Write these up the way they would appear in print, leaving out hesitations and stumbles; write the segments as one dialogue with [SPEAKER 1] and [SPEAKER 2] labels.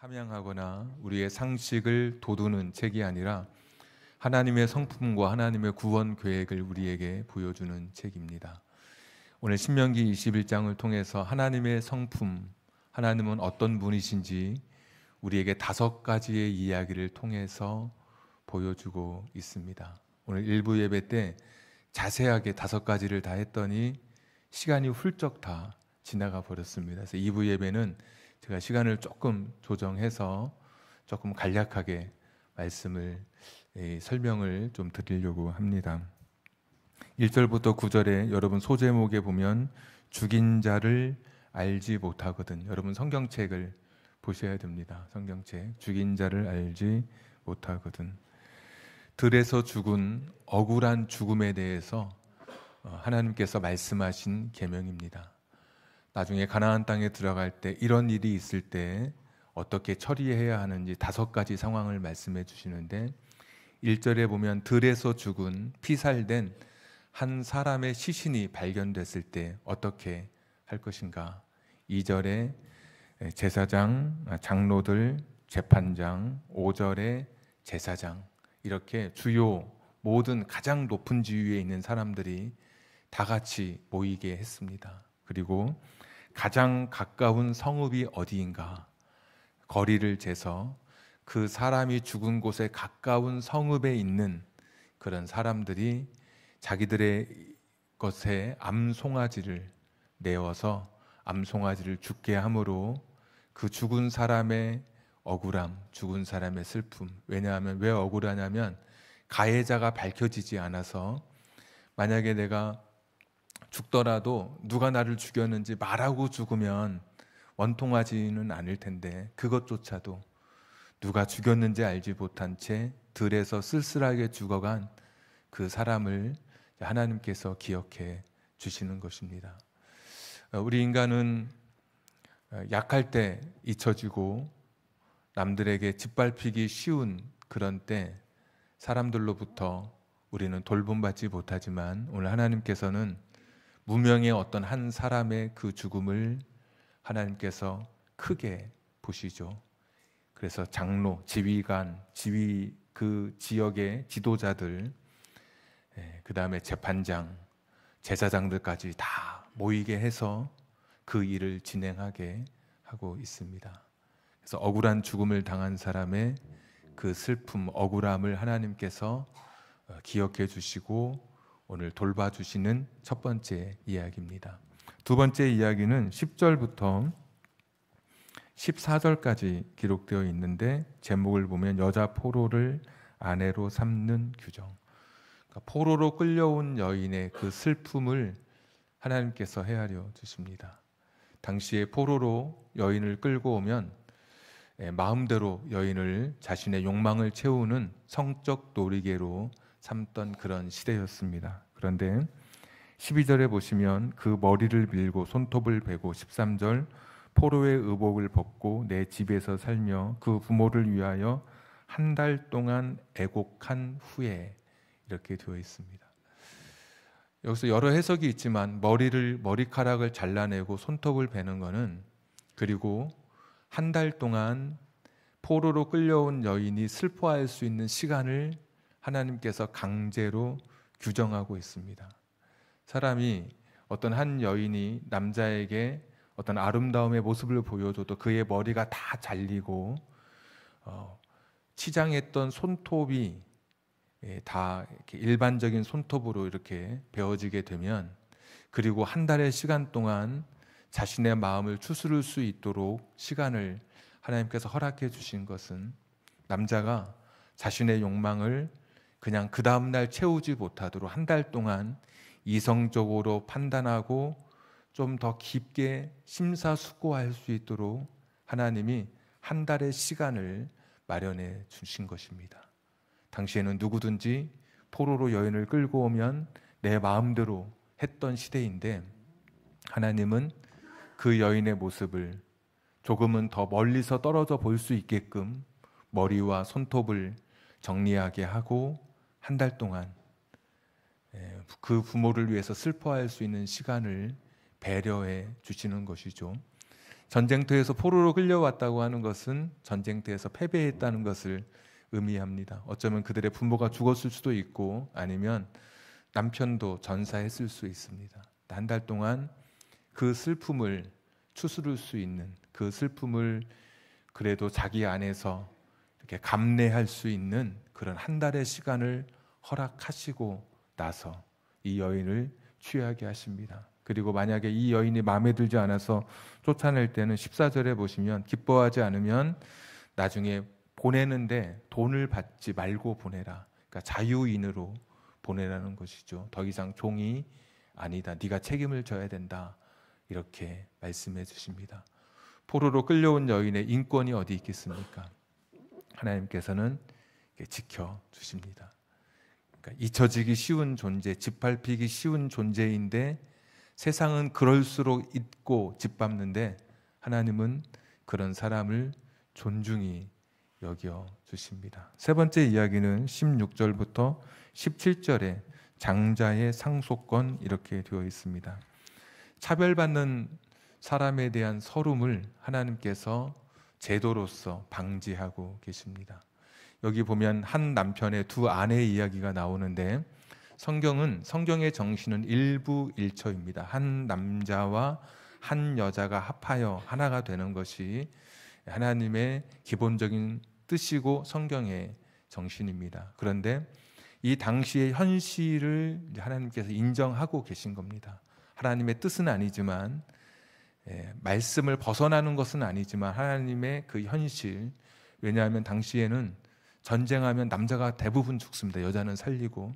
[SPEAKER 1] 함양하거나 우리의 상식을 돋우는 책이 아니라 하나님의 성품과 하나님의 구원 계획을 우리에게 보여주는 책입니다. 오늘 신명기 21장을 통해서 하나님의 성품, 하나님은 어떤 분이신지 우리에게 5가지의 이야기를 통해서 보여주고 있습니다. 오늘 일부 예배 때 자세하게 5가지를 다 했더니 시간이 훌쩍 다 지나가 버렸습니다. 그래서 2부 예배는 제가 시간을 조금 조정해서 조금 간략하게 설명을 좀 드리려고 합니다. 1절부터 9절에 여러분 소제목에 보면 죽인 자를 알지 못하거든. 여러분 성경책을 보셔야 됩니다. 성경책 죽인 자를 알지 못하거든. 들에서 죽은 억울한 죽음에 대해서 하나님께서 말씀하신 계명입니다. 나중에 가나안 땅에 들어갈 때 이런 일이 있을 때 어떻게 처리해야 하는지 5가지 상황을 말씀해 주시는데 1절에 보면 들에서 죽은 피살된 한 사람의 시신이 발견됐을 때 어떻게 할 것인가. 2절에 제사장, 장로들, 재판장, 5절에 제사장, 이렇게 주요 모든 가장 높은 지위에 있는 사람들이 다 같이 모이게 했습니다. 그리고 가장 가까운 성읍이 어디인가 거리를 재서 그 사람이 죽은 곳에 가까운 성읍에 있는 그런 사람들이 자기들의 것에 암송아지를 내어서 암송아지를 죽게 함으로 그 죽은 사람의 억울함, 죽은 사람의 슬픔, 왜냐하면 왜 억울하냐면 가해자가 밝혀지지 않아서 만약에 내가 죽더라도 누가 나를 죽였는지 말하고 죽으면 원통하지는 않을 텐데 그것조차도 누가 죽였는지 알지 못한 채 들에서 쓸쓸하게 죽어간 그 사람을 하나님께서 기억해 주시는 것입니다. 우리 인간은 약할 때 잊혀지고 남들에게 짓밟히기 쉬운 그런 때 사람들로부터 우리는 돌봄받지 못하지만 오늘 하나님께서는 무명의 어떤 한 사람의 그 죽음을 하나님께서 크게 보시죠. 그래서 장로, 지휘관, 그 지역의 지도자들, 그 다음에 재판장, 제사장들까지 다 모이게 해서 그 일을 진행하게 하고 있습니다. 그래서 억울한 죽음을 당한 사람의 그 슬픔, 억울함을 하나님께서 기억해 주시고 오늘 돌봐주시는 첫 번째 이야기입니다. 두 번째 이야기는 10절부터 14절까지 기록되어 있는데 제목을 보면 여자 포로를 아내로 삼는 규정. 그러니까 포로로 끌려온 여인의 그 슬픔을 하나님께서 헤아려 주십니다. 당시에 포로로 여인을 끌고 오면 마음대로 여인을 자신의 욕망을 채우는 성적 놀이개로 삼던 그런 시대였습니다. 그런데 12절에 보시면 그 머리를 밀고 손톱을 베고 13절 포로의 의복을 벗고 내 집에서 살며 그 부모를 위하여 한 달 동안 애곡한 후에 이렇게 되어 있습니다. 여기서 여러 해석이 있지만 머리카락을 잘라내고 손톱을 베는 것은 그리고 한 달 동안 포로로 끌려온 여인이 슬퍼할 수 있는 시간을 하나님께서 강제로 규정하고 있습니다. 사람이 어떤 한 여인이 남자에게 어떤 아름다움의 모습을 보여줘도 그의 머리가 다 잘리고 치장했던 손톱이 다 이렇게 일반적인 손톱으로 이렇게 베어지게 되면 그리고 한 달의 시간 동안 자신의 마음을 추스를 수 있도록 시간을 하나님께서 허락해 주신 것은 남자가 자신의 욕망을 그냥 그 다음날 채우지 못하도록 한 달 동안 이성적으로 판단하고 좀 더 깊게 심사숙고할 수 있도록 하나님이 한 달의 시간을 마련해 주신 것입니다. 당시에는 누구든지 포로로 여인을 끌고 오면 내 마음대로 했던 시대인데 하나님은 그 여인의 모습을 조금은 더 멀리서 떨어져 볼 수 있게끔 머리와 손톱을 정리하게 하고 한 달 동안 그 부모를 위해서 슬퍼할 수 있는 시간을 배려해 주시는 것이죠. 전쟁터에서 포로로 끌려왔다고 하는 것은 전쟁터에서 패배했다는 것을 의미합니다. 어쩌면 그들의 부모가 죽었을 수도 있고 아니면 남편도 전사했을 수 있습니다. 한 달 동안 그 슬픔을 추스를 수 있는, 그 슬픔을 그래도 자기 안에서 이렇게 감내할 수 있는 그런 한 달의 시간을 허락하시고 나서 이 여인을 취하게 하십니다. 그리고 만약에 이 여인이 마음에 들지 않아서 쫓아낼 때는 14절에 보시면 기뻐하지 않으면 나중에 보내는데 돈을 받지 말고 보내라. 그러니까 자유인으로 보내라는 것이죠. 더 이상 종이 아니다. 네가 책임을 져야 된다. 이렇게 말씀해 주십니다. 포로로 끌려온 여인의 인권이 어디 있겠습니까? 하나님께서는 지켜주십니다. 그러니까 잊혀지기 쉬운 존재, 짓밟히기 쉬운 존재인데 세상은 그럴수록 잊고 짓밟는데 하나님은 그런 사람을 존중히 여겨 주십니다. 세 번째 이야기는 16절부터 17절에 장자의 상속권 이렇게 되어 있습니다. 차별받는 사람에 대한 서름을 하나님께서 제도로서 방지하고 계십니다. 여기 보면 한 남편의 두 아내의 이야기가 나오는데 성경의 정신은 일부일처입니다. 한 남자와 한 여자가 합하여 하나가 되는 것이 하나님의 기본적인 뜻이고 성경의 정신입니다. 그런데 이 당시의 현실을 하나님께서 인정하고 계신 겁니다. 하나님의 뜻은 아니지만 말씀을 벗어나는 것은 아니지만 하나님의 그 현실, 왜냐하면 당시에는 전쟁하면 남자가 대부분 죽습니다. 여자는 살리고.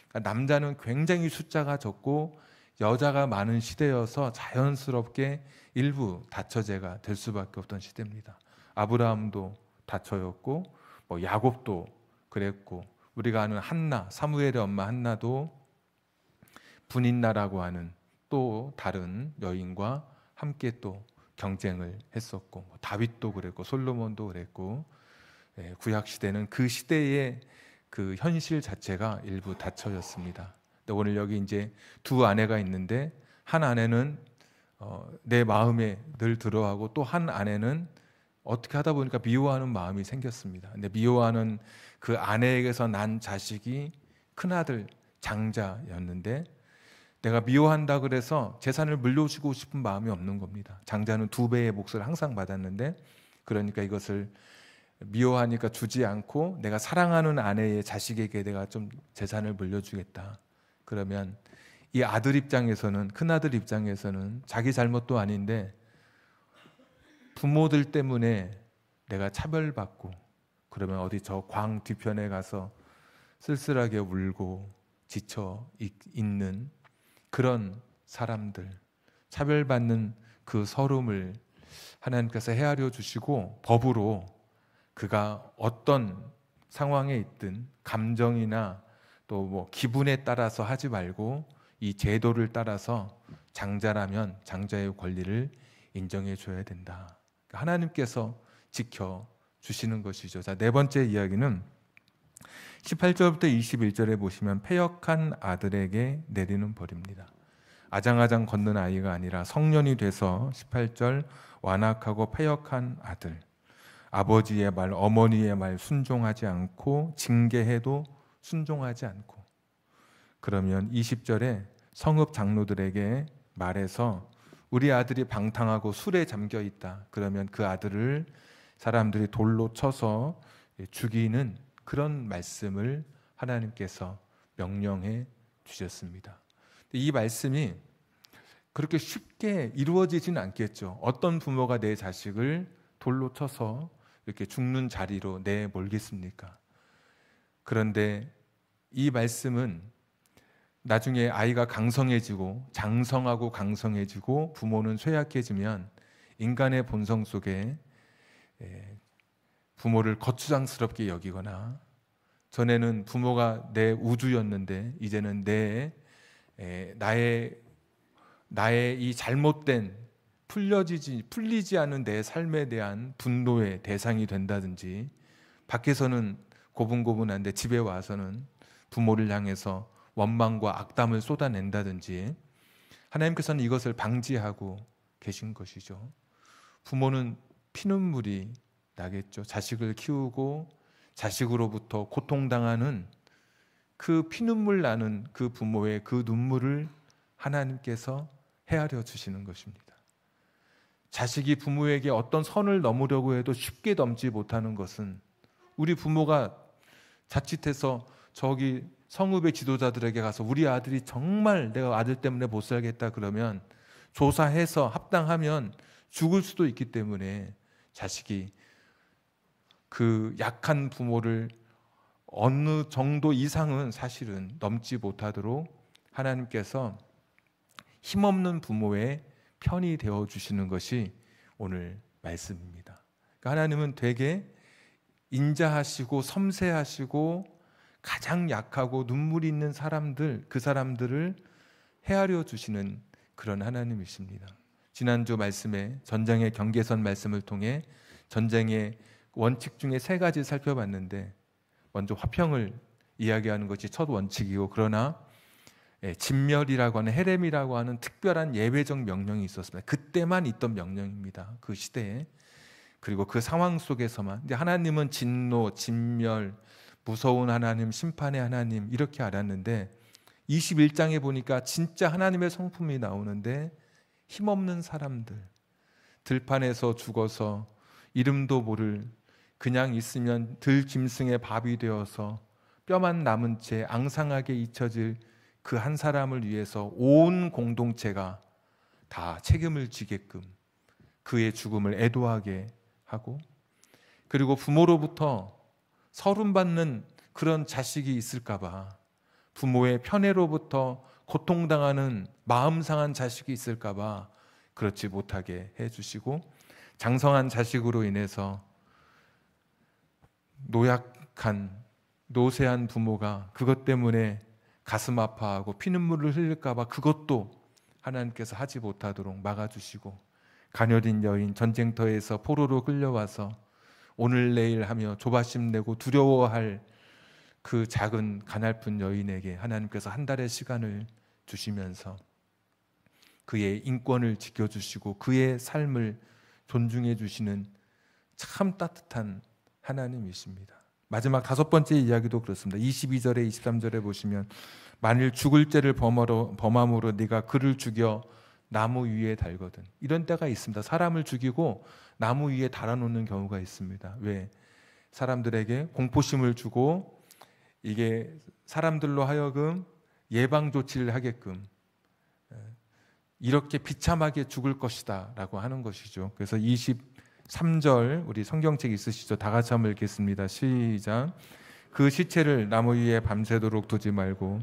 [SPEAKER 1] 그러니까 남자는 굉장히 숫자가 적고 여자가 많은 시대여서 자연스럽게 일부 다처제가 될 수밖에 없던 시대입니다. 아브라함도 다처였고 야곱도 그랬고 우리가 아는 한나, 사무엘의 엄마 한나도 분인나라고 하는 또 다른 여인과 함께 또 경쟁을 했었고 다윗도 그랬고 솔로몬도 그랬고 구약 시대는 그 시대의 그 현실 자체가 일부 다처였습니다. 근데 오늘 여기 이제 두 아내가 있는데 한 아내는 내 마음에 늘 들어하고 또 한 아내는 어떻게 하다 보니까 미워하는 마음이 생겼습니다. 근데 미워하는 그 아내에게서 난 자식이 큰아들 장자였는데 내가 미워한다 그래서 재산을 물려주고 싶은 마음이 없는 겁니다. 장자는 2배의 몫을 항상 받았는데 그러니까 이것을 미워하니까 주지 않고 내가 사랑하는 아내의 자식에게 내가 좀 재산을 물려주겠다. 그러면 이 아들 입장에서는, 큰아들 입장에서는 자기 잘못도 아닌데 부모들 때문에 내가 차별받고 그러면 어디 저 광 뒤편에 가서 쓸쓸하게 울고 지쳐 있는 그런 사람들, 차별받는 그 서름을 하나님께서 헤아려 주시고 법으로 그가 어떤 상황에 있든 감정이나 또 기분에 따라서 하지 말고 이 제도를 따라서 장자라면 장자의 권리를 인정해 줘야 된다. 하나님께서 지켜 주시는 것이죠. 자, 네 번째 이야기는 18절부터 21절에 보시면 패역한 아들에게 내리는 벌입니다. 아장아장 걷는 아이가 아니라 성년이 돼서 18절 완악하고 패역한 아들, 아버지의 말, 어머니의 말 순종하지 않고 징계해도 순종하지 않고, 그러면 20절에 성읍 장로들에게 말해서 우리 아들이 방탕하고 술에 잠겨 있다. 그러면 그 아들을 사람들이 돌로 쳐서 죽이는 그런 말씀을 하나님께서 명령해 주셨습니다. 이 말씀이 그렇게 쉽게 이루어지지는 않겠죠. 어떤 부모가 내 자식을 돌로 쳐서 이렇게 죽는 자리로 내몰겠습니까? 그런데 이 말씀은 나중에 아이가 강성해지고 장성하고 강성해지고 부모는 쇠약해지면 인간의 본성 속에 부모를 거추장스럽게 여기거나, 전에는 부모가 내 우주였는데 이제는 나의 이 잘못된 풀리지 않은 내 삶에 대한 분노의 대상이 된다든지, 밖에서는 고분고분한데 집에 와서는 부모를 향해서 원망과 악담을 쏟아낸다든지, 하나님께서는 이것을 방지하고 계신 것이죠. 부모는 피눈물이 나겠죠. 자식을 키우고 자식으로부터 고통당하는 그 피눈물 나는 그 부모의 그 눈물을 하나님께서 헤아려 주시는 것입니다. 자식이 부모에게 어떤 선을 넘으려고 해도 쉽게 넘지 못하는 것은 우리 부모가 자칫해서 저기 성읍의 지도자들에게 가서 우리 아들이 정말 내가 아들 때문에 못 살겠다 그러면 조사해서 합당하면 죽을 수도 있기 때문에 자식이 그 약한 부모를 어느 정도 이상은 사실은 넘지 못하도록 하나님께서 힘없는 부모의 편이 되어 주시는 것이 오늘 말씀입니다. 그러니까 하나님은 되게 인자하시고 섬세하시고 가장 약하고 눈물이 있는 사람들, 그 사람들을 헤아려 주시는 그런 하나님이십니다. 지난주 말씀에 전쟁의 경계선 말씀을 통해 전쟁의 원칙 중에 3가지 살펴봤는데, 먼저 화평을 이야기하는 것이 첫 원칙이고, 그러나 진멸이라고 하는 헤렘이라고 하는 특별한 예외적 명령이 있었습니다. 그때만 있던 명령입니다. 그 시대에. 그리고 그 상황 속에서만. 근데 하나님은 진노, 진멸, 무서운 하나님, 심판의 하나님 이렇게 알았는데 21장에 보니까 진짜 하나님의 성품이 나오는데 힘없는 사람들, 들판에서 죽어서 이름도 모를 그냥 있으면 들짐승의 밥이 되어서 뼈만 남은 채 앙상하게 잊혀질 그 한 사람을 위해서 온 공동체가 다 책임을 지게끔 그의 죽음을 애도하게 하고, 그리고 부모로부터 서름받는 그런 자식이 있을까 봐, 부모의 편애로부터 고통당하는 마음 상한 자식이 있을까 봐 그렇지 못하게 해주시고, 장성한 자식으로 인해서 노약한 노쇠한 부모가 그것 때문에 가슴 아파하고 피눈물을 흘릴까 봐 그것도 하나님께서 하지 못하도록 막아주시고, 가녀린 여인 전쟁터에서 포로로 끌려와서 오늘 내일 하며 조바심 내고 두려워할 그 작은 가냘픈 여인에게 하나님께서 한 달의 시간을 주시면서 그의 인권을 지켜주시고 그의 삶을 존중해 주시는 참 따뜻한 하나님이십니다. 마지막 5번째 이야기도 그렇습니다. 22절에 23절에 보시면 만일 죽을 죄를 범함으로 네가 그를 죽여 나무 위에 달거든. 이런 때가 있습니다. 사람을 죽이고 나무 위에 달아놓는 경우가 있습니다. 왜? 사람들에게 공포심을 주고 이게 사람들로 하여금 예방 조치를 하게끔 이렇게 비참하게 죽을 것이다 라고 하는 것이죠. 그래서 23절 우리 성경책 있으시죠? 다 같이 한번 읽겠습니다. 시작. 그 시체를 나무 위에 밤새도록 두지 말고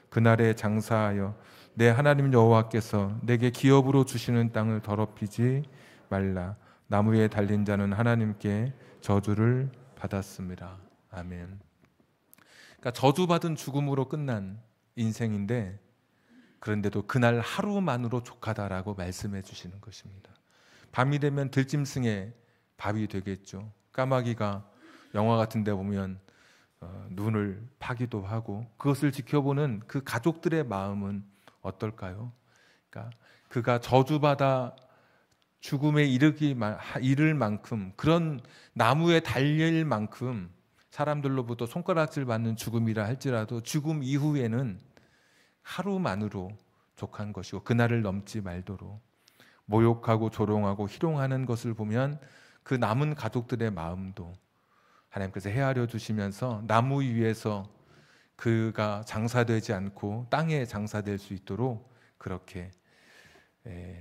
[SPEAKER 1] 그날에 장사하여 내 하나님 여호와께서 내게 기업으로 주시는 땅을 더럽히지 말라. 나무 위에 달린 자는 하나님께 저주를 받았습니다. 아멘. 그러니까 저주받은 죽음으로 끝난 인생인데, 그런데도 그날 하루만으로 족하다라고 말씀해 주시는 것입니다. 밤이 되면 들짐승의 밥이 되겠죠. 까마귀가 영화 같은 데 보면 눈을 파기도 하고, 그것을 지켜보는 그 가족들의 마음은 어떨까요? 그러니까 그가 저주받아 죽음에 이를 만큼, 그런 나무에 달릴 만큼 사람들로부터 손가락질 받는 죽음이라 할지라도 죽음 이후에는 하루만으로 족한 것이고 그날을 넘지 말도록 모욕하고 조롱하고 희롱하는 것을 보면 그 남은 가족들의 마음도 하나님께서 헤아려 주시면서 나무 위에서 그가 장사되지 않고 땅에 장사될 수 있도록 그렇게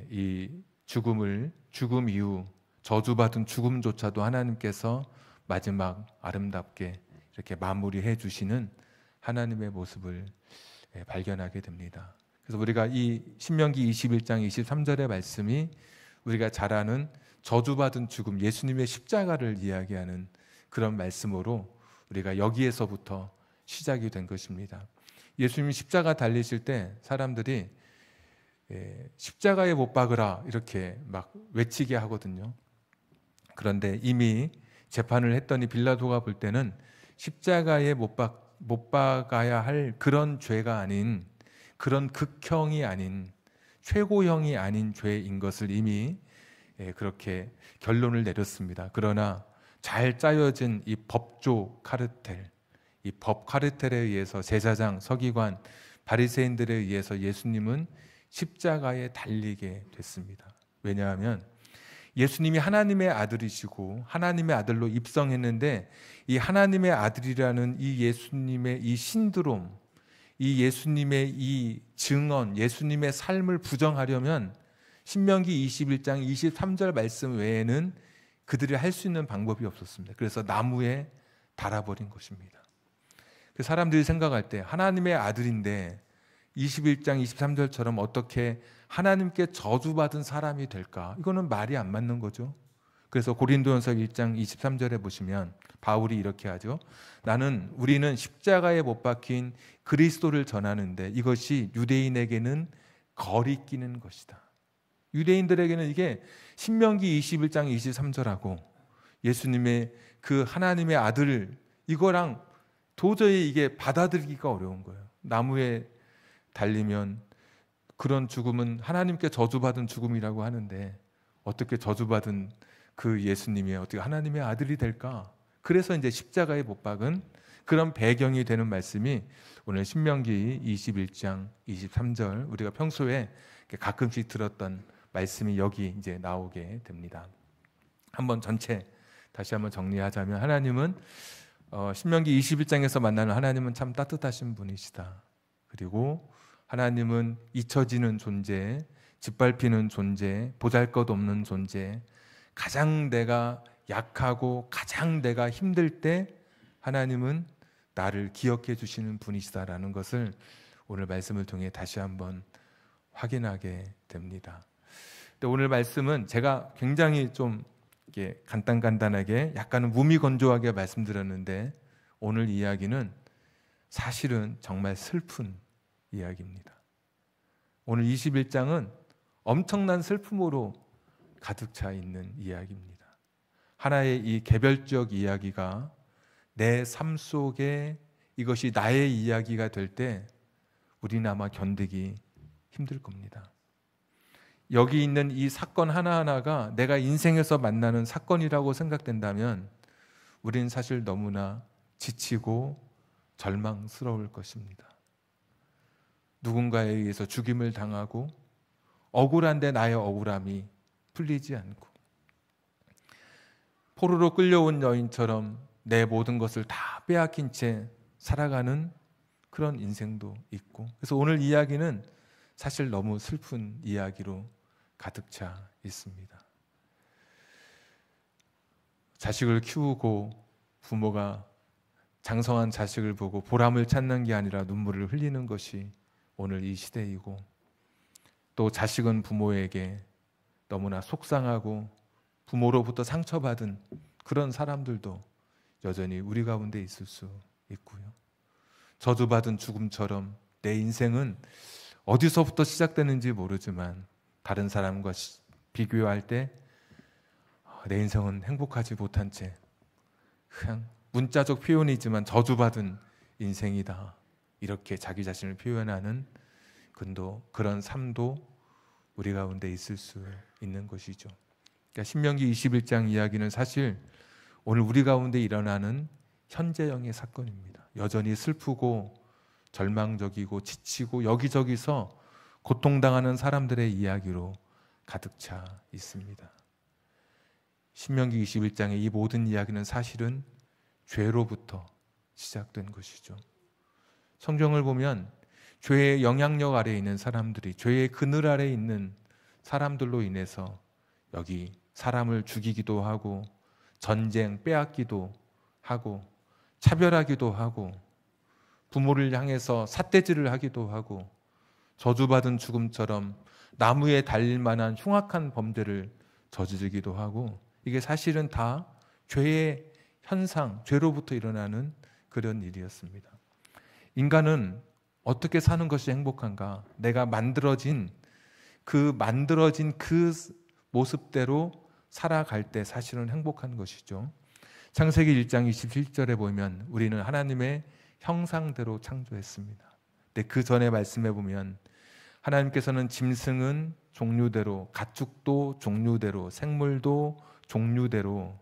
[SPEAKER 1] 이 죽음 이후 저주받은 죽음조차도 하나님께서 마지막 아름답게 이렇게 마무리해 주시는 하나님의 모습을 발견하게 됩니다. 그래서 우리가 이 신명기 21장 23절의 말씀이 우리가 잘 아는 저주받은 죽음, 예수님의 십자가를 이야기하는 그런 말씀으로 우리가 여기에서부터 시작이 된 것입니다. 예수님이 십자가 달리실 때 사람들이 십자가에 못 박으라 이렇게 막 외치게 하거든요. 그런데 이미 재판을 했더니 빌라도가 볼 때는 십자가에 못 박아야 할 그런 죄가 아닌, 그런 극형이 아닌, 최고형이 아닌 죄인 것을 이미 그렇게 결론을 내렸습니다. 그러나 잘 짜여진 이 법조 카르텔, 이 법 카르텔에 의해서 제사장, 서기관, 바리새인들에 의해서 예수님은 십자가에 달리게 됐습니다. 왜냐하면 예수님이 하나님의 아들이시고 하나님의 아들로 입성했는데, 이 하나님의 아들이라는 이 예수님의 이 신드롬, 이 예수님의 이 증언, 예수님의 삶을 부정하려면 신명기 21장 23절 말씀 외에는 그들이 할 수 있는 방법이 없었습니다. 그래서 나무에 달아버린 것입니다. 사람들이 생각할 때 하나님의 아들인데 21장 23절처럼 어떻게 하나님께 저주받은 사람이 될까? 이거는 말이 안 맞는 거죠. 그래서 고린도전서 1장 23절에 보시면 바울이 이렇게 하죠. 우리는 십자가에 못 박힌 그리스도를 전하는데 이것이 유대인에게는 거리끼는 것이다. 유대인들에게는 이게 신명기 21장 23절하고 예수님의 그 하나님의 아들, 이거랑 도저히 이게 받아들이기가 어려운 거예요. 나무에 달리면 그런 죽음은 하나님께 저주받은 죽음이라고 하는데 어떻게 저주받은 그 예수님이 어떻게 하나님의 아들이 될까? 그래서 이제 십자가에 못 박은 그런 배경이 되는 말씀이 오늘 신명기 21장 23절, 우리가 평소에 가끔씩 들었던 말씀이 여기 이제 나오게 됩니다. 한번 전체 다시 한번 정리하자면, 하나님은 신명기 21장에서 만나는 하나님은 참 따뜻하신 분이시다. 그리고 하나님은 잊혀지는 존재, 짓밟히는 존재, 보잘것없는 존재, 가장 내가 약하고 가장 내가 힘들 때 하나님은 나를 기억해 주시는 분이시다라는 것을 오늘 말씀을 통해 다시 한번 확인하게 됩니다. 근데 오늘 말씀은 제가 굉장히 좀 이렇게 간단하게 약간은 무미건조하게 말씀드렸는데, 오늘 이야기는 사실은 정말 슬픈 이야기입니다. 오늘 21장은 엄청난 슬픔으로 가득 차 있는 이야기입니다. 하나의 이 개별적 이야기가 내 삶 속에 이것이 나의 이야기가 될 때 우리는 아마 견디기 힘들 겁니다. 여기 있는 이 사건 하나하나가 내가 인생에서 만나는 사건이라고 생각된다면 우리는 사실 너무나 지치고 절망스러울 것입니다. 누군가에 의해서 죽임을 당하고 억울한데 나의 억울함이 풀리지 않고, 포로로 끌려온 여인처럼 내 모든 것을 다 빼앗긴 채 살아가는 그런 인생도 있고, 그래서 오늘 이야기는 사실 너무 슬픈 이야기로 가득 차 있습니다. 자식을 키우고 부모가 장성한 자식을 보고 보람을 찾는 게 아니라 눈물을 흘리는 것이 오늘 이 시대이고, 또 자식은 부모에게 너무나 속상하고 부모로부터 상처받은 그런 사람들도 여전히 우리 가운데 있을 수 있고요. 저주받은 죽음처럼 내 인생은 어디서부터 시작되는지 모르지만 다른 사람과 비교할 때 내 인생은 행복하지 못한 채 그냥 문자적 표현이지만 저주받은 인생이다, 이렇게 자기 자신을 표현하는 그런 삶도 우리 가운데 있을 수 있는 것이죠. 그러니까 신명기 21장 이야기는 사실 오늘 우리 가운데 일어나는 현재형의 사건입니다. 여전히 슬프고 절망적이고 지치고 여기저기서 고통당하는 사람들의 이야기로 가득 차 있습니다. 신명기 21장의 이 모든 이야기는 사실은 죄로부터 시작된 것이죠. 성경을 보면 죄의 영향력 아래에 있는 사람들이, 죄의 그늘 아래에 있는 사람들로 인해서 여기 사람을 죽이기도 하고 전쟁, 빼앗기도 하고 차별하기도 하고 부모를 향해서 삿대질을 하기도 하고 저주받은 죽음처럼 나무에 달릴 만한 흉악한 범죄를 저지르기도 하고, 이게 사실은 다 죄의 현상, 죄로부터 일어나는 그런 일이었습니다. 인간은 어떻게 사는 것이 행복한가? 내가 만들어진 그 모습대로 살아갈 때 사실은 행복한 것이죠. 창세기 1장 27절에 보면 우리는 하나님의 형상대로 창조했습니다. 근데 그 전에 말씀해 보면 하나님께서는 짐승은 종류대로, 가축도 종류대로, 생물도 종류대로,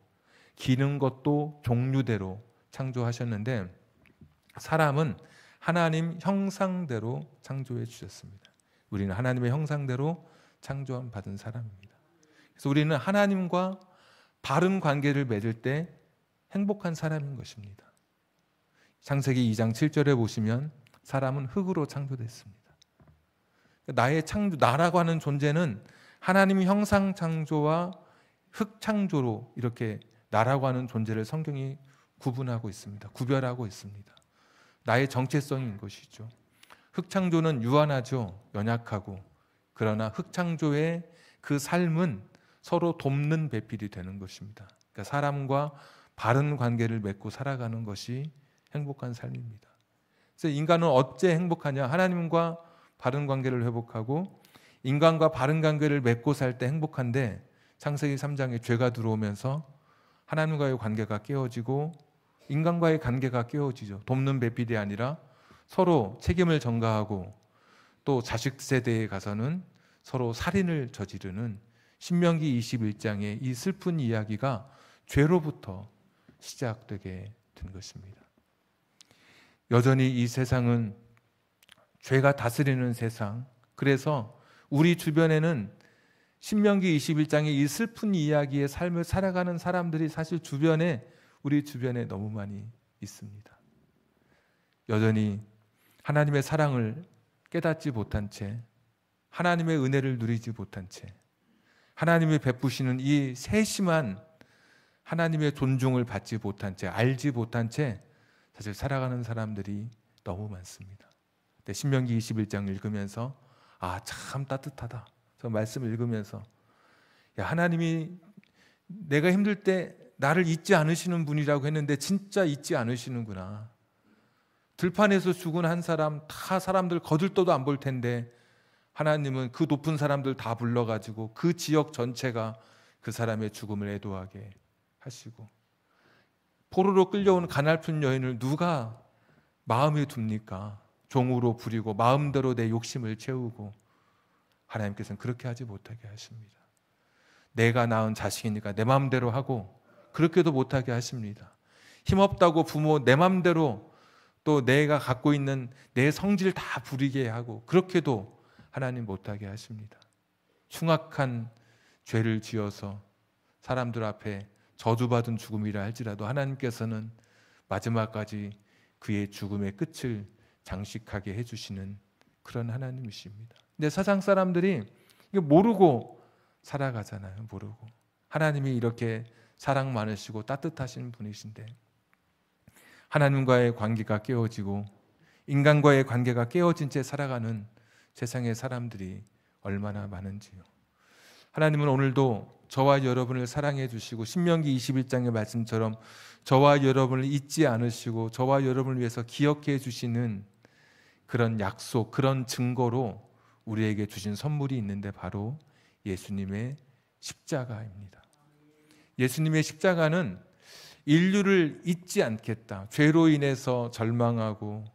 [SPEAKER 1] 기는 것도 종류대로 창조하셨는데 사람은 하나님 형상대로 창조해 주셨습니다. 우리는 하나님의 형상대로 창조함 받은 사람입니다. 그래서 우리는 하나님과 바른 관계를 맺을 때 행복한 사람인 것입니다. 창세기 2장 7절에 보시면 사람은 흙으로 창조됐습니다. 나라고 하는 존재는 하나님 형상 창조와 흙 창조로 이렇게 나라고 하는 존재를 성경이 구분하고 있습니다. 구별하고 있습니다. 나의 정체성인 것이죠. 흙 창조는 유한하죠. 연약하고. 그러나 흙 창조의 그 삶은 서로 돕는 배필이 되는 것입니다. 그러니까 사람과 바른 관계를 맺고 살아가는 것이 행복한 삶입니다. 그래서 인간은 어째 행복하냐? 하나님과 바른 관계를 회복하고 인간과 바른 관계를 맺고 살 때 행복한데 창세기 3장에 죄가 들어오면서 하나님과의 관계가 깨어지고 인간과의 관계가 깨어지죠. 돕는 배필이 아니라 서로 책임을 전가하고 또 자식 세대에 가서는 서로 살인을 저지르는 신명기 21장의 이 슬픈 이야기가 죄로부터 시작되게 된 것입니다. 여전히 이 세상은 죄가 다스리는 세상, 그래서 우리 주변에는 신명기 21장의 이 슬픈 이야기의 삶을 살아가는 사람들이 사실 우리 주변에 너무 많이 있습니다. 여전히 하나님의 사랑을 깨닫지 못한 채, 하나님의 은혜를 누리지 못한 채, 하나님이 베푸시는 이 세심한 하나님의 존중을 받지 못한 채, 알지 못한 채 사실 살아가는 사람들이 너무 많습니다. 신명기 21장 읽으면서 참 따뜻하다. 저 말씀을 읽으면서 하나님이 내가 힘들 때 나를 잊지 않으시는 분이라고 했는데 진짜 잊지 않으시는구나. 들판에서 죽은 한 사람 다 사람들 거들떠도 안 볼 텐데 하나님은 그 높은 사람들 다 불러가지고 그 지역 전체가 그 사람의 죽음을 애도하게 하시고 포로로 끌려온 가냘픈 여인을 누가 마음에 둡니까? 종으로 부리고 마음대로 내 욕심을 채우고 하나님께서는 그렇게 하지 못하게 하십니다. 내가 낳은 자식이니까 내 마음대로 하고 그렇게도 못하게 하십니다. 힘없다고 부모 내 마음대로 또 내가 갖고 있는 내 성질 다 부리게 하고 그렇게도 하나님 못하게 하십니다. 흉악한 죄를 지어서 사람들 앞에 저주받은 죽음이라 할지라도 하나님께서는 마지막까지 그의 죽음의 끝을 장식하게 해주시는 그런 하나님이십니다. 근데 세상 사람들이 이거 모르고 살아가잖아요. 모르고. 하나님이 이렇게 사랑 많으시고 따뜻하신 분이신데 하나님과의 관계가 깨어지고 인간과의 관계가 깨어진 채 살아가는 세상의 사람들이 얼마나 많은지요. 하나님은 오늘도 저와 여러분을 사랑해 주시고 신명기 21장의 말씀처럼 저와 여러분을 잊지 않으시고 저와 여러분을 위해서 기억해 주시는 그런 약속, 그런 증거로 우리에게 주신 선물이 있는데 바로 예수님의 십자가입니다. 예수님의 십자가는 인류를 잊지 않겠다. 죄로 인해서 절망하고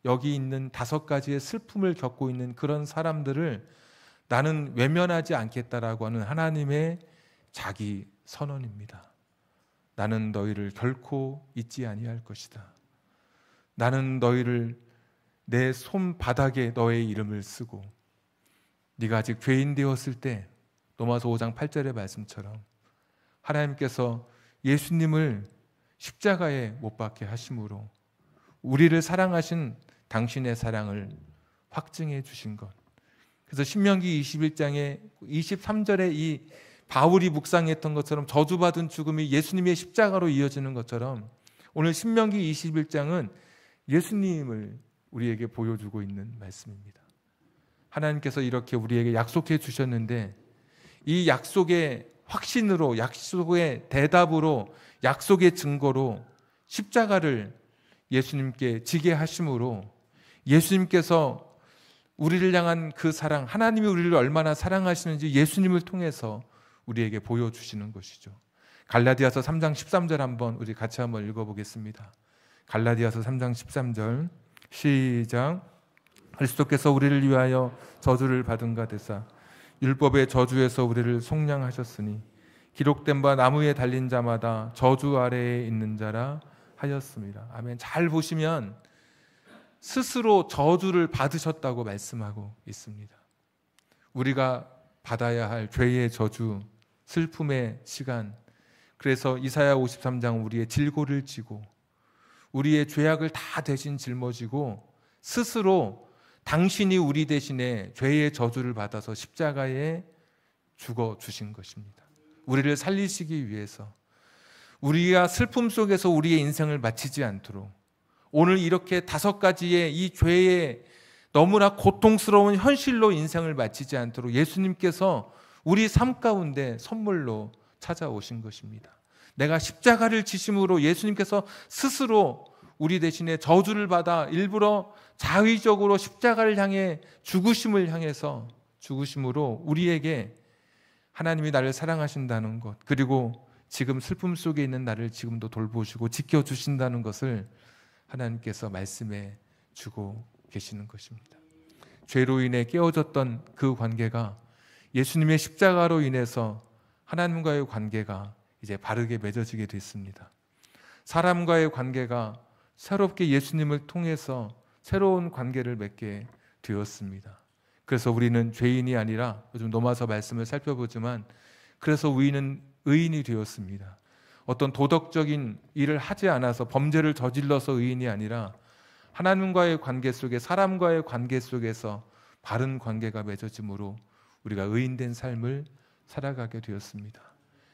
[SPEAKER 1] 여기 있는 5가지의 슬픔을 겪고 있는 그런 사람들을 나는 외면하지 않겠다라고 하는 하나님의 자기 선언입니다. 나는 너희를 결코 잊지 아니할 것이다. 나는 너희를 내 손바닥에 너의 이름을 쓰고 네가 아직 죄인 되었을 때 로마서 5장 8절의 말씀처럼 하나님께서 예수님을 십자가에 못 박게 하심으로 우리를 사랑하신 당신의 사랑을 확증해 주신 것. 그래서 신명기 21장의 23절에 이 바울이 묵상했던 것처럼 저주받은 죽음이 예수님의 십자가로 이어지는 것처럼 오늘 신명기 21장은 예수님을 우리에게 보여주고 있는 말씀입니다. 하나님께서 이렇게 우리에게 약속해 주셨는데 이 약속의 확신으로, 약속의 대답으로, 약속의 증거로 십자가를 예수님께 지게 하심으로 예수님께서 우리를 향한 그 사랑, 하나님이 우리를 얼마나 사랑하시는지 예수님을 통해서 우리에게 보여주시는 것이죠. 갈라디아서 3장 13절 한번 우리 같이 한번 읽어보겠습니다. 갈라디아서 3장 13절 시작. 그리스도께서 우리를 위하여 저주를 받은가 되사 율법의 저주에서 우리를 속량하셨으니 기록된 바 나무에 달린 자마다 저주 아래에 있는 자라 하였습니다. 아멘. 잘 보시면 스스로 저주를 받으셨다고 말씀하고 있습니다. 우리가 받아야 할 죄의 저주, 슬픔의 시간, 그래서 이사야 53장 우리의 질고를 지고 우리의 죄악을 다 대신 짊어지고 스스로 당신이 우리 대신에 죄의 저주를 받아서 십자가에 죽어 주신 것입니다. 우리를 살리시기 위해서, 우리가 슬픔 속에서 우리의 인생을 마치지 않도록, 오늘 이렇게 5가지의 이 죄의 너무나 고통스러운 현실로 인생을 마치지 않도록 예수님께서 우리 삶 가운데 선물로 찾아오신 것입니다. 내가 십자가를 지심으로 예수님께서 스스로 우리 대신에 저주를 받아 일부러 자의적으로 십자가를 향해 죽으심을 향해서 죽으심으로 우리에게 하나님이 나를 사랑하신다는 것, 그리고 지금 슬픔 속에 있는 나를 지금도 돌보시고 지켜주신다는 것을 하나님께서 말씀해 주고 계시는 것입니다. 죄로 인해 깨어졌던 그 관계가 예수님의 십자가로 인해서 하나님과의 관계가 이제 바르게 맺어지게 됐습니다. 사람과의 관계가 새롭게 예수님을 통해서 새로운 관계를 맺게 되었습니다. 그래서 우리는 죄인이 아니라, 요즘 로마서 말씀을 살펴보지만, 그래서 우리는 의인이 되었습니다. 어떤 도덕적인 일을 하지 않아서 범죄를 저질러서 의인이 아니라 하나님과의 관계 속에, 사람과의 관계 속에서 바른 관계가 맺어짐으로 우리가 의인된 삶을 살아가게 되었습니다.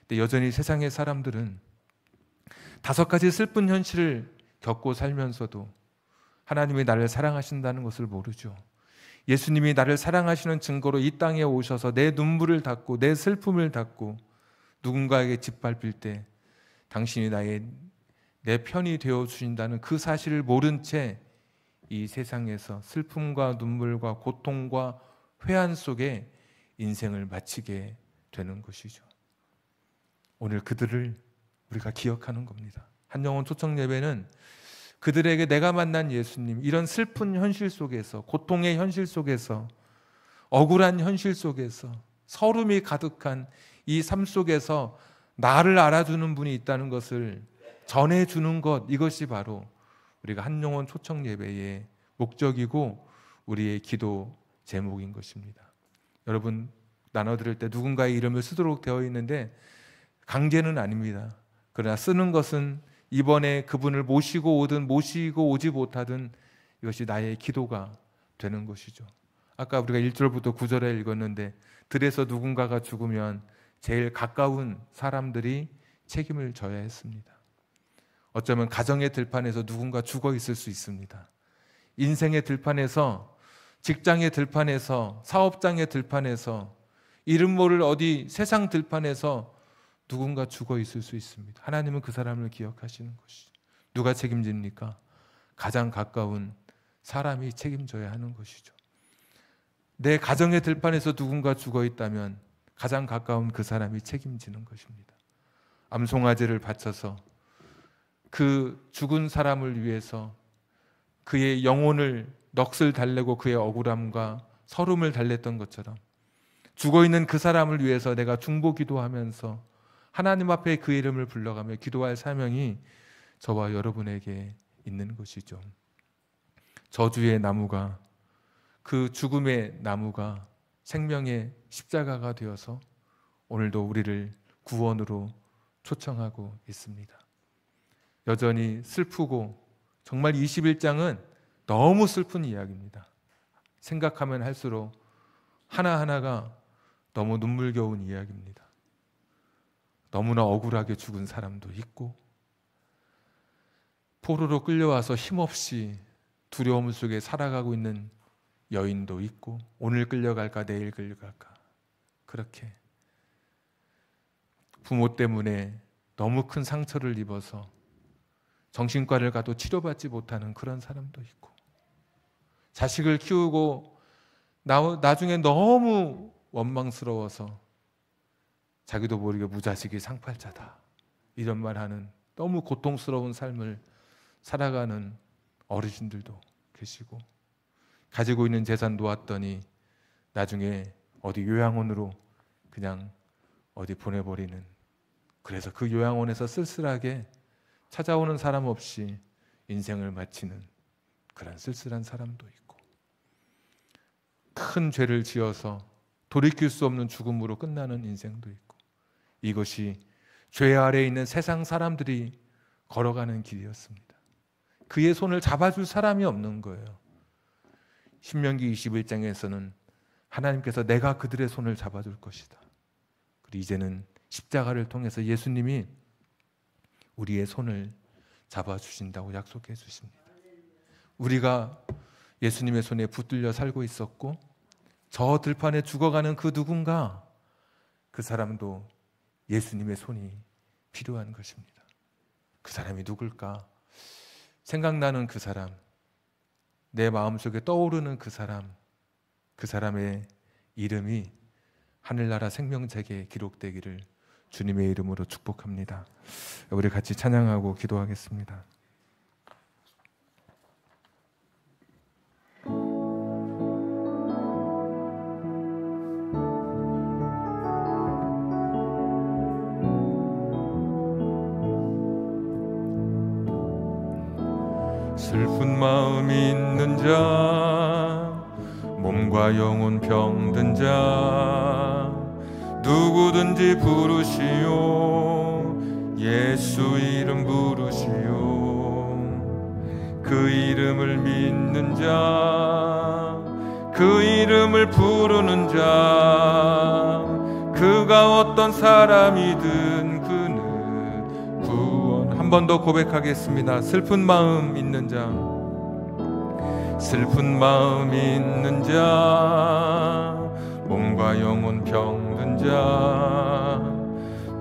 [SPEAKER 1] 근데 여전히 세상의 사람들은 5가지 슬픈 현실을 겪고 살면서도 하나님이 나를 사랑하신다는 것을 모르죠. 예수님이 나를 사랑하시는 증거로 이 땅에 오셔서 내 눈물을 닦고 내 슬픔을 닦고 누군가에게 짓밟힐 때 당신이 내 편이 되어 주신다는 그 사실을 모른 채 이 세상에서 슬픔과 눈물과 고통과 회한 속에 인생을 마치게 되는 것이죠. 오늘 그들을 우리가 기억하는 겁니다. 한영혼 초청 예배는 그들에게 내가 만난 예수님, 이런 슬픈 현실 속에서, 고통의 현실 속에서, 억울한 현실 속에서, 서름이 가득한 이 삶 속에서 나를 알아주는 분이 있다는 것을 전해주는 것, 이것이 바로 우리가 한영혼 초청 예배의 목적이고 우리의 기도 제목인 것입니다. 여러분, 나눠드릴 때 누군가의 이름을 쓰도록 되어 있는데 강제는 아닙니다. 그러나 쓰는 것은 이번에 그분을 모시고 오든 모시고 오지 못하든 이것이 나의 기도가 되는 것이죠. 아까 우리가 1절부터 9절에 읽었는데, 들에서 누군가가 죽으면 제일 가까운 사람들이 책임을 져야 했습니다. 어쩌면 가정의 들판에서 누군가 죽어 있을 수 있습니다. 인생의 들판에서, 직장의 들판에서, 사업장의 들판에서, 이름 모를 어디 세상 들판에서 누군가 죽어 있을 수 있습니다. 하나님은 그 사람을 기억하시는 것이죠. 누가 책임집니까? 가장 가까운 사람이 책임져야 하는 것이죠. 내 가정의 들판에서 누군가 죽어 있다면 가장 가까운 그 사람이 책임지는 것입니다. 암송아지를 바쳐서 그 죽은 사람을 위해서 그의 영혼을 넋을 달래고 그의 억울함과 서름을 달랬던 것처럼 죽어있는 그 사람을 위해서 내가 중보 기도하면서 하나님 앞에 그 이름을 불러가며 기도할 사명이 저와 여러분에게 있는 것이죠. 저주의 나무가, 그 죽음의 나무가 생명의 십자가가 되어서 오늘도 우리를 구원으로 초청하고 있습니다. 여전히 슬프고, 정말 21장은 너무 슬픈 이야기입니다. 생각하면 할수록 하나하나가 너무 눈물겨운 이야기입니다. 너무나 억울하게 죽은 사람도 있고, 포로로 끌려와서 힘없이 두려움 속에 살아가고 있는 여인도 있고, 오늘 끌려갈까 내일 끌려갈까, 그렇게 부모 때문에 너무 큰 상처를 입어서 정신과를 가도 치료받지 못하는 그런 사람도 있고, 자식을 키우고 나중에 너무 원망스러워서 자기도 모르게 무자식이 상팔자다, 이런 말하는 너무 고통스러운 삶을 살아가는 어르신들도 계시고, 가지고 있는 재산 놓았더니 나중에 어디 요양원으로 그냥 어디 보내버리는, 그래서 그 요양원에서 쓸쓸하게 찾아오는 사람 없이 인생을 마치는 그런 쓸쓸한 사람도 있고, 큰 죄를 지어서 돌이킬 수 없는 죽음으로 끝나는 인생도 있고, 이것이 죄 아래에 있는 세상 사람들이 걸어가는 길이었습니다. 그의 손을 잡아줄 사람이 없는 거예요. 신명기 21장에서는 하나님께서 내가 그들의 손을 잡아줄 것이다. 그리고 이제는 십자가를 통해서 예수님이 우리의 손을 잡아주신다고 약속해 주십니다. 우리가 예수님의 손에 붙들려 살고 있었고, 저 들판에 죽어가는 그 누군가, 그 사람도 예수님의 손이 필요한 것입니다. 그 사람이 누굴까? 생각나는 그 사람, 내 마음속에 떠오르는 그 사람, 그 사람의 이름이 하늘나라 생명책에 기록되기를 주님의 이름으로 축복합니다. 우리 같이 찬양하고 기도하겠습니다. 슬픈 마음 있는 자, 몸과 영혼 병든 자, 누구든지 부르시오. 예수 이름 부르시오. 그 이름을 믿는 자, 그 이름을 부르는 자, 그가 어떤 사람이든 그는 구원. 한 번 더 고백하겠습니다. 슬픈 마음 있는 자, 슬픈 마음 있는 자, 몸과 영혼 병든 자,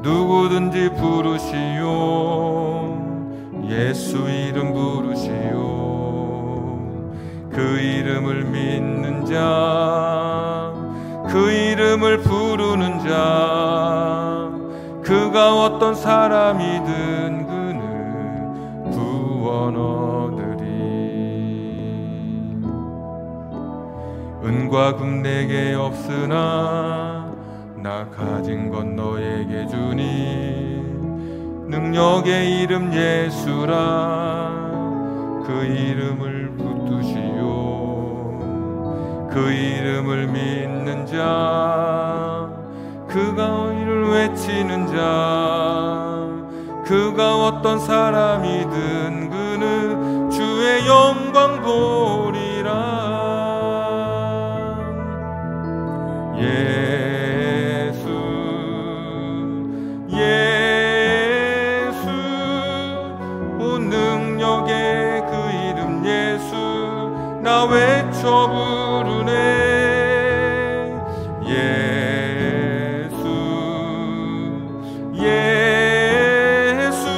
[SPEAKER 1] 누구든지 부르시오. 예수 이름 부르시오. 그 이름을 믿는 자, 그 이름을 부르는 자, 그가 어떤 사람이든 그는 구원 얻으리. 은과 금 내게 없으나 나 가진 건 너에게 주니, 능력의 이름 예수라. 그 이름을 붙드시오. 그 이름을 믿는 자, 그가 이를 외치는 자, 그가 어떤 사람이든 그는 주의 영광 보리라. 예수 예수, 오 능력의 그 이름 예수, 나 외쳐 부르네. 예수 예수,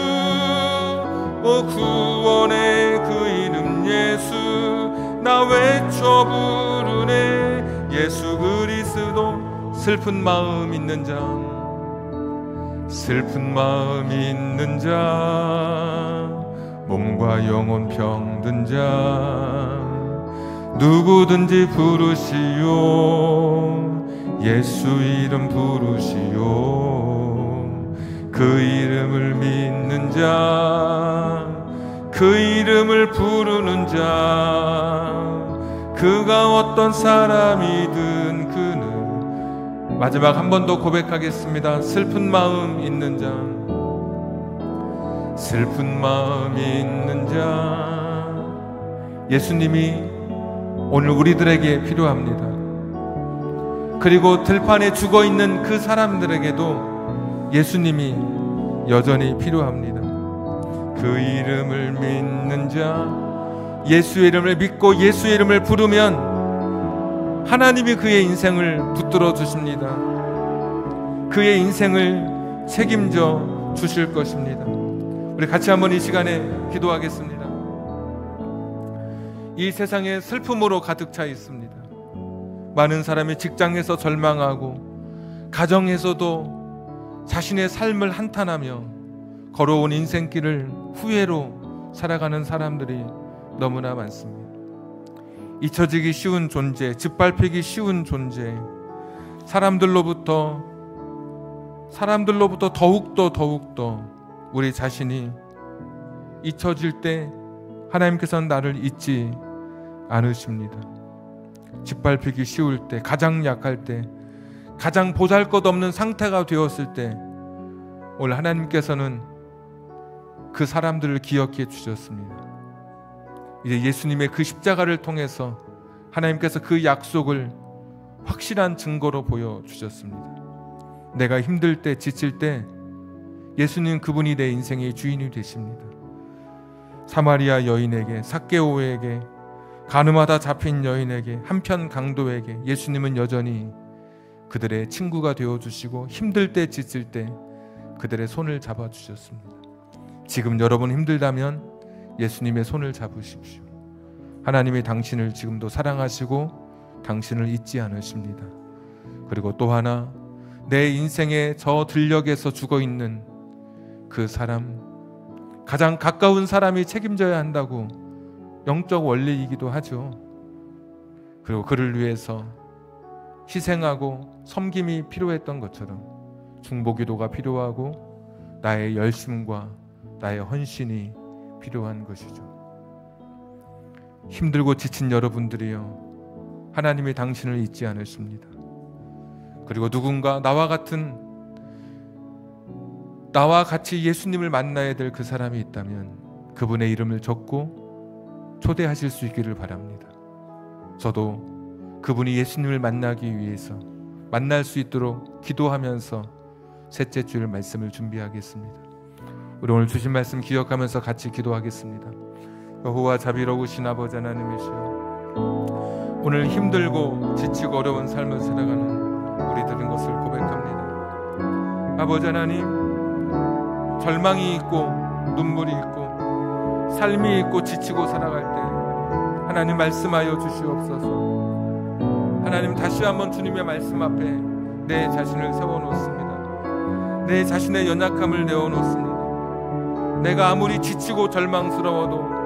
[SPEAKER 1] 오 구원의 그 이름 예수, 나 외쳐 부르네. 예수 그리스도. 슬픈 마음 있는 자, 슬픈 마음 있는 자, 몸과 영혼 병든 자, 누구든지 부르시오. 예수 이름 부르시오. 그 이름을 믿는 자, 그 이름을 부르는 자, 그가 어떤 사람이든 그는. 마지막 한 번 더 고백하겠습니다. 슬픈 마음 있는 자, 슬픈 마음 있는 자, 예수님이 오늘 우리들에게 필요합니다. 그리고 들판에 죽어있는 그 사람들에게도 예수님이 여전히 필요합니다. 그 이름을 믿는 자, 예수의 이름을 믿고 예수의 이름을 부르면 하나님이 그의 인생을 붙들어 주십니다. 그의 인생을 책임져 주실 것입니다. 우리 같이 한번 이 시간에 기도하겠습니다. 이 세상에 슬픔으로 가득 차 있습니다. 많은 사람이 직장에서 절망하고, 가정에서도 자신의 삶을 한탄하며 걸어온 인생길을 후회로 살아가는 사람들이 너무나 많습니다. 잊혀지기 쉬운 존재, 짓밟히기 쉬운 존재, 사람들로부터 더욱더 우리 자신이 잊혀질 때 하나님께서는 나를 잊지 않으십니다. 짓밟히기 쉬울 때, 가장 약할 때, 가장 보잘것없는 상태가 되었을 때 오늘 하나님께서는 그 사람들을 기억해 주셨습니다. 이제 예수님의 그 십자가를 통해서 하나님께서 그 약속을 확실한 증거로 보여주셨습니다. 내가 힘들 때, 지칠 때 예수님 그분이 내 인생의 주인이 되십니다. 사마리아 여인에게, 삭개오에게, 가늠하다 잡힌 여인에게, 한편 강도에게 예수님은 여전히 그들의 친구가 되어주시고 힘들 때, 지칠 때 그들의 손을 잡아주셨습니다. 지금 여러분 힘들다면 예수님의 손을 잡으십시오. 하나님이 당신을 지금도 사랑하시고 당신을 잊지 않으십니다. 그리고 또 하나, 내 인생의 저 들녘에서 죽어있는 그 사람, 가장 가까운 사람이 책임져야 한다고 영적 원리이기도 하죠. 그리고 그를 위해서 희생하고 섬김이 필요했던 것처럼 중보기도가 필요하고 나의 열심과 나의 헌신이 필요한 것이죠. 힘들고 지친 여러분들이요, 하나님이 당신을 잊지 않으십니다. 그리고 누군가 나와 같이 예수님을 만나야 될 그 사람이 있다면 그분의 이름을 적고 초대하실 수 있기를 바랍니다. 저도 그분이 예수님을 만나기 위해서 만날 수 있도록 기도하면서 셋째 주일 말씀을 준비하겠습니다. 우리 오늘 주신 말씀 기억하면서 같이 기도하겠습니다. 여호와 자비로우신 아버지 하나님이시여, 오늘 힘들고 지치고 어려운 삶을 살아가는 우리들은 것을 고백합니다. 아버지 하나님, 절망이 있고 눈물이 있고 삶이 있고 지치고 살아갈 때 하나님 말씀하여 주시옵소서. 하나님, 다시 한번 주님의 말씀 앞에 내 자신을 세워놓습니다. 내 자신의 연약함을 내어놓습니다. 내가 아무리 지치고 절망스러워도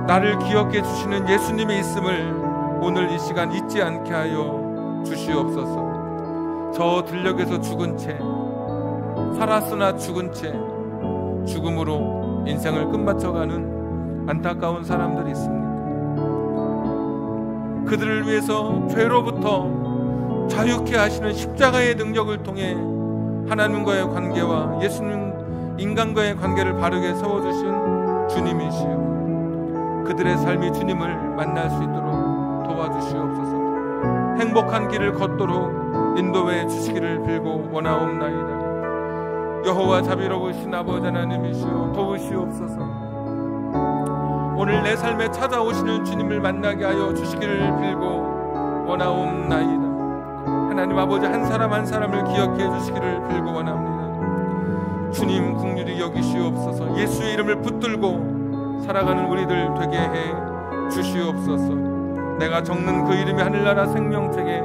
[SPEAKER 1] 나를 기억해 주시는 예수님의 있음을 오늘 이 시간 잊지 않게 하여 주시옵소서. 저 들녘에서 죽은 채, 살았으나 죽은 채 죽음으로 인생을 끝마쳐가는 안타까운 사람들이 있습니다. 그들을 위해서 죄로부터 자유케 하시는 십자가의 능력을 통해 하나님과의 관계와 예수님 인간과의 관계를 바르게 세워주신 주님이시여, 그들의 삶이 주님을 만날 수 있도록 도와주시옵소서. 행복한 길을 걷도록 인도해 주시기를 빌고 원하옵나이다. 여호와 자비로우신 아버지 하나님이시여, 도우시옵소서. 오늘 내 삶에 찾아오시는 주님을 만나게 하여 주시기를 빌고 원하옵나이다. 하나님 아버지, 한 사람 한 사람을 기억해 주시기를 빌고 원합니다. 주님 긍휼히 여기시옵소서. 예수의 이름을 붙들고 살아가는 우리들 되게 해 주시옵소서. 내가 적는 그 이름이 하늘나라 생명책에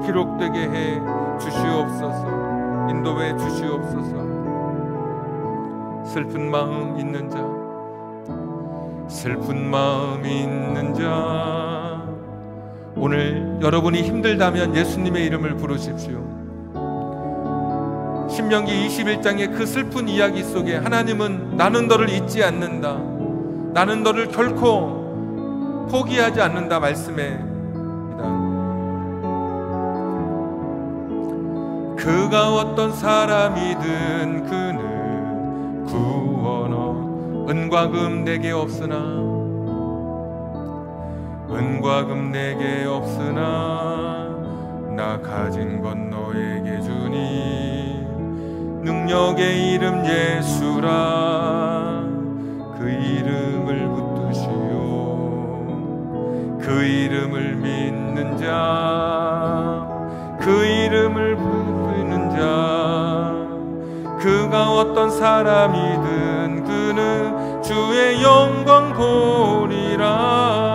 [SPEAKER 1] 기록되게 해 주시옵소서. 인도해 주시옵소서. 슬픈 마음 있는 자, 슬픈 마음 있는 자, 오늘 여러분이 힘들다면 예수님의 이름을 부르십시오. 신명기 21장의 그 슬픈 이야기 속에 하나님은 나는 너를 잊지 않는다, 나는 너를 결코 포기하지 않는다 말씀합니다. 그가 어떤 사람이든 그는 구원어 은과 금 내게 없으나, 은과 금 내게 없으나 나 가진 건 너에게 주니 능력의 이름 예수라. 그 이름을 붙드시오. 그 이름을 믿는 자, 그 이름을 부르는 자, 그가 어떤 사람이든 그는 주의 영광 보리라.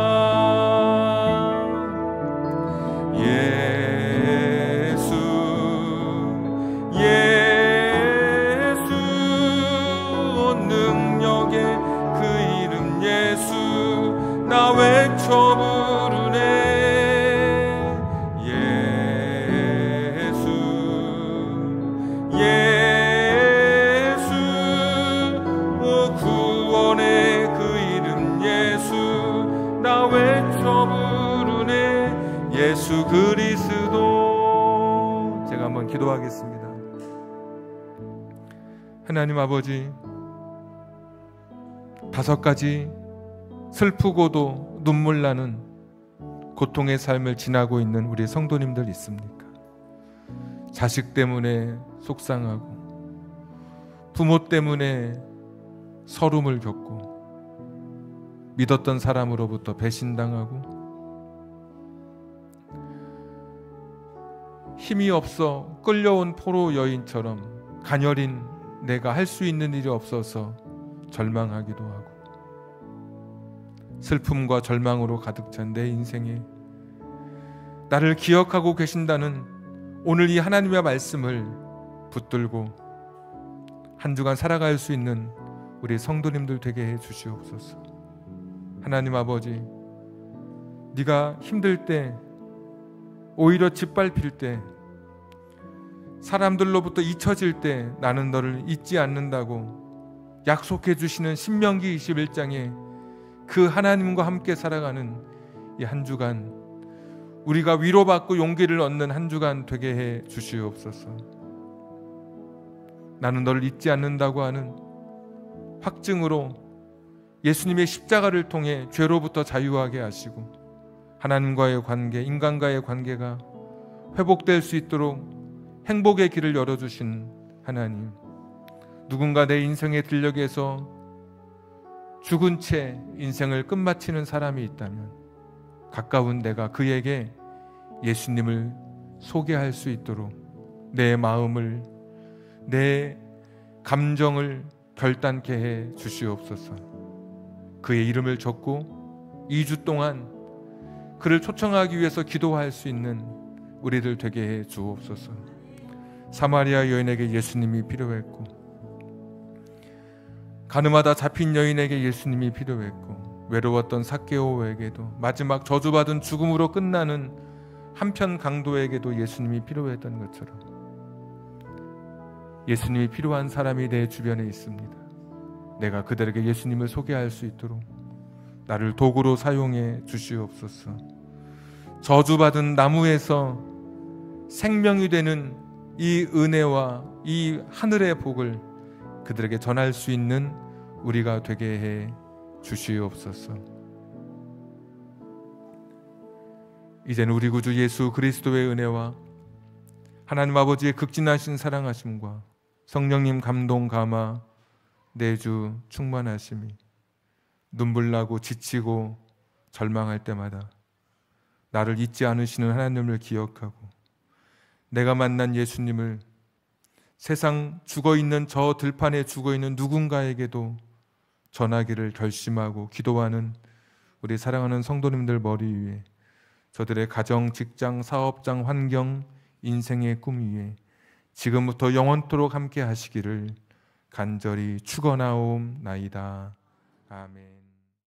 [SPEAKER 1] 나 외쳐 부르네. 예수 그리스도. 제가 한번 기도하겠습니다. 하나님 아버지, 5가지 슬프고도 눈물 나는 고통의 삶을 지나고 있는 우리 성도님들 있습니까? 자식 때문에 속상하고, 부모 때문에 서름을 겪고, 믿었던 사람으로부터 배신당하고, 힘이 없어 끌려온 포로 여인처럼 가녀린 내가 할 수 있는 일이 없어서 절망하기도 하고, 슬픔과 절망으로 가득 찬 내 인생에 나를 기억하고 계신다는 오늘 이 하나님의 말씀을 붙들고 한 주간 살아갈 수 있는 우리 성도님들 되게 해 주시옵소서. 하나님 아버지, 네가 힘들 때, 오히려 짓밟힐 때, 사람들로부터 잊혀질 때 나는 너를 잊지 않는다고 약속해 주시는 신명기 21장에 그 하나님과 함께 살아가는 이 한 주간, 우리가 위로받고 용기를 얻는 한 주간 되게 해 주시옵소서. 나는 너를 잊지 않는다고 하는 확증으로 예수님의 십자가를 통해 죄로부터 자유하게 하시고 하나님과의 관계, 인간과의 관계가 회복될 수 있도록 행복의 길을 열어주신 하나님, 누군가 내 인생의 들녘에서 죽은 채 인생을 끝마치는 사람이 있다면 가까운 내가 그에게 예수님을 소개할 수 있도록 내 마음을, 내 감정을 결단케 해 주시옵소서. 그의 이름을 적고 2주 동안 그를 초청하기 위해서 기도할 수 있는 우리들 되게 해 주옵소서. 사마리아 여인에게 예수님이 필요했고, 가늠하다 잡힌 여인에게 예수님이 필요했고, 외로웠던 삭개오에게도, 마지막 저주받은 죽음으로 끝나는 한편 강도에게도 예수님이 필요했던 것처럼 예수님이 필요한 사람이 내 주변에 있습니다. 내가 그들에게 예수님을 소개할 수 있도록 나를 도구로 사용해 주시옵소서. 저주받은 나무에서 생명이 되는 이 은혜와 이 하늘의 복을 그들에게 전할 수 있는 우리가 되게 해 주시옵소서. 이제는 우리 구주 예수 그리스도의 은혜와 하나님 아버지의 극진하신 사랑하심과 성령님 감동 감화 내주 충만하심이 눈물 나고 지치고 절망할 때마다 나를 잊지 않으시는 하나님을 기억하고 내가 만난 예수님을 세상 죽어있는 저 들판에 죽어있는 누군가에게도 전하기를 결심하고 기도하는 우리 사랑하는 성도님들 머리 위에, 저들의 가정, 직장, 사업장, 환경, 인생의 꿈 위에 지금부터 영원토록 함께 하시기를 간절히 축원하옵나이다. 아멘.